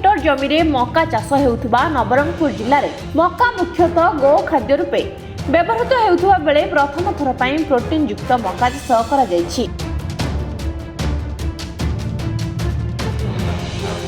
Hector जमी मका चाष हेउथुबा नवरंगपुर जिले में मका मुख्यतः गो खाद्य रूपे व्यवहृत हेउथुबा बेले प्रथम थर पर प्रोटीन युक्त मका चाष करा जायछि।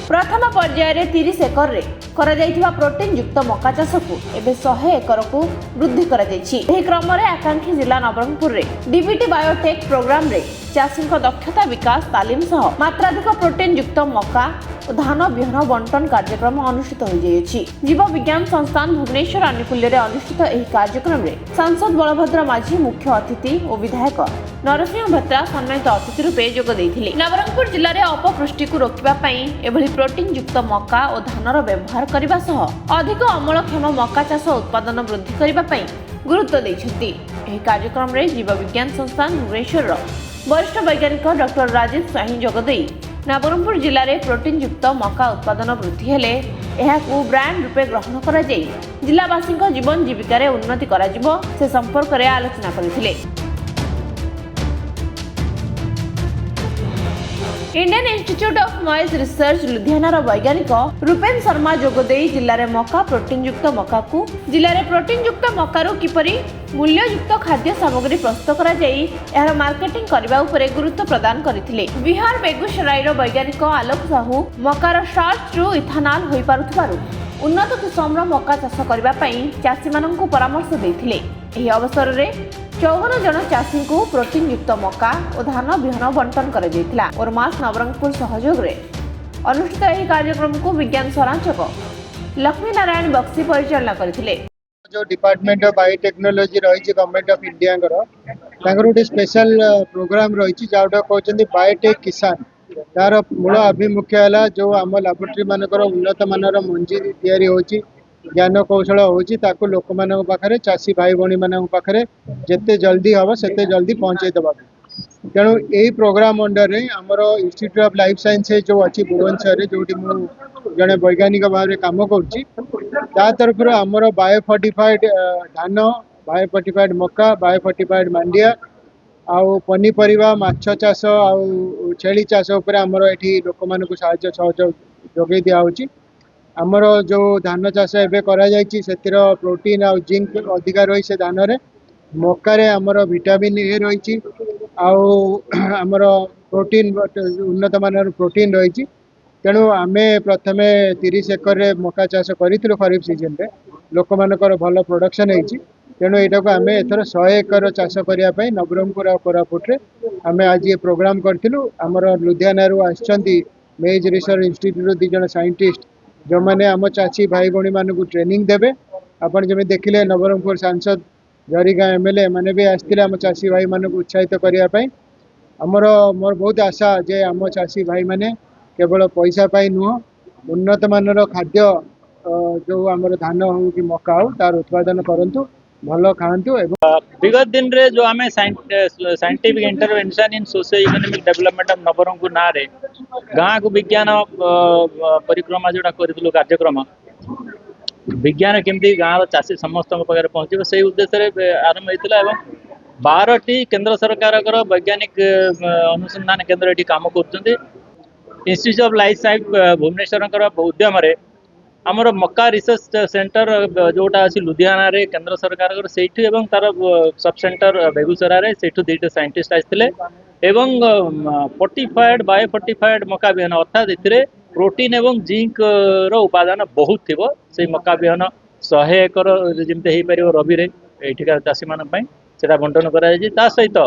प्रथम पर्यायर 30 एकर रे करा जायथिबा प्रोटीन युक्त मका चाष को एबे 100 एकर को वृद्धि करा जायछि। एही क्रम रे आकांक्षी जिला नवरंगपुर रे डीबीटी बायोटेक प्रोग्राम रे चाषी दक्षता विकास तालीम सह मात्राधिक प्रोटीन युक्त मका और धान बिहन बंटन कार्यक्रम अनुष्ठित हो जायछि। जीव विज्ञान संस्थान भुवनेश्वर आनुकूल्य रे अनुष्ठित एही कार्यक्रम रे सांसद बलभद्र माझी मुख्य अतिथि और विधायक नरसिंह भत्रा सम्मानित अतिथि रूपे जोग देइथिले। नवरंगपुर जिले में अपपुष्टि को रोकबा पई एभली प्रोटीन युक्त मका और धानर व्यवहार करबा सह अधिक अमलक्षम मका चाष उत्पादन वृद्धि करबा पई गुरुत्व दैछथि। एही कार्यक्रम रे जीव विज्ञान संस्थान भुवनेश्वर वरिष्ठ वैज्ञानिक डॉक्टर राजेश स्वाही जोगदेई नवरंगपुर जिले में प्रोटीन युक्त मका उत्पादन वृद्धि हेले एहाकू ब्रांड रूपे ग्रहण करा जाई जिलावासी जीवन जीविकार उन्नति करा जिवो से संपर्क में आलोचना करथिले। Indian Institute of Maize Research लुधियानार वैज्ञानिक रूपेन शर्मा जोगदेई जिले में मका प्रोटीन युक्त मका को जिले में प्रोटीन युक्त मकारु किपरि मूल्ययुक्त खाद्य सामग्री प्रस्तुत करा जाई यार मार्केटिंग करबा उपरे गुरुत्व प्रदान करथिले। बिहार बेगूसरायर वैज्ञानिक आलोक साहू मकार स्टार्च रु इथानॉल होई पारुथबारु उन्नत किस्मर मका चाष करबा पई चाषी माननकु परामर्श देथिले। एही अवसर रे 54 जन चाषी को प्रोटीन युक्त मका और धान बिहन बंटन कर और मास नवरंगपुर सहयोग रे अनुष्ठित यह कार्यक्रम को विज्ञान संरक्षक लक्ष्मी नारायण बक्सी परिचालना करथिले। जो डिपार्टमेंट ऑफ बायोटेक्नोलॉजी रही गवर्नमेंट ऑफ इंडिया गोटे स्पेशल प्रोग्राम रही कहते बायोटेक किसान तार मूल आभिमुख्य है जो आम लैबोरेटरी मानकर उन्नत मानर मंजी तैयारी होची ज्ञान कौशल होची ताकू लोक मान पाखरे चाषी भाई भौणी मान पाखरे जिते जल्दी हम से जल्दी पहुँचे देवा। तेणु यही प्रोग्राम अंडर रे आमर इंस्टीट्यूट ऑफ लाइफ साइंसेज जो अच्छी भुवनेश्वर जो जड़े वैज्ञानिक भाव में कम कर तरफ आमर बायोफर्टिफाइड धान बायोफर्टिफाइड मका बायोफर्टिफाइड मांडिया आउ पनीपरिया माछ चाष आउ छेली चाष उपर आमर ये लोक मान साहाय्य सहयोग जोगे दिखाई। आमर जो धान चाष एवं कर प्रोटीन आउ जिंक अधिका रही से धान रे मकार आमर विटामिन ए रही आमर प्रोटीन उन्नत मानर प्रोटीन रही। तेणु आमे प्रथम 30 एकर मका चाष करूँ खरीफ सीजन रे लोक मानकर भल प्रोडक्शन होती। तेणु यहाँ को आम एथर 100 एकर चाष करने नवरंगपुर और कोरापुट रे आम आज ये प्रोग्राम करूँ। आमर लुधियाना आसछंती मेज रिसर्च इंस्टीट्यूट 2 जन साइंटिस्ट जो मैंने आम चाषी भाई भौणी मानक ट्रेनिंग देवे। आपड़ जमी देखिले नवरंगपुर सांसद जरीगाँ एमएलए मैंने भी आसते आम चाषी भाई मानक उत्साहित करने आमर मोर बहुत आशा जे आम चाषी भाई मैंने केवल पैसा पाई नुह उन्नत मानर खाद्य जो आमर धान हो कि मका हो तार उत्पादन करंतु भल खातु। विगत दिन रे जो आम scientific intervention in socio economic development of Nabarangpur ना रे गाँ को विज्ञान परिक्रमा जोड़ा करूँ कार्यक्रम विज्ञान केमती गाँव चाषी समस्त पाखे पहुँचे से उद्देश्य आरंभ होता है। 12टी केंद्र सरकार वैज्ञानिक अनुसंधान केन्द्र ये कम कर institute of life science Bhubaneswar उद्यम आमर मका रिसर्च सेंटर जोटा अच्छी लुधियाना रे केंद्र सरकार से तार सब सेंटर बेगूसराय से 2टा साइंटिस्ट आसते फोर्टिफाइड बायोफर्टिफाइड मका बिहन अर्थात ए प्रोटीन एवं जिंक उपादान बहुत थी से मका बिहन 100 एकर जमी हो पार रवि एठिका चाषी मान से बंटन कर सहित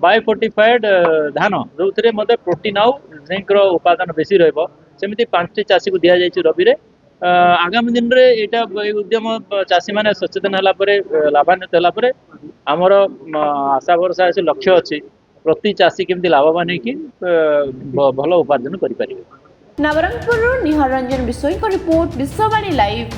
बायोफर्टिफाइड धान जो प्रोटीन आउ जिंक उपादान बेसी रमती 5टी चाषी को दि जाए रवि आगामी दिन में यहाँ उद्यम चाषी मैंने सचेतन है लाभान्वित है आमर आशा भरसा अच्छे लक्ष्य अच्छी प्रति चाषी केमती लाभवान हो भल उपार्जन करें। नवरंगपुर निहार रंजन बिशोई को रिपोर्ट विश्ववाणी लाइव।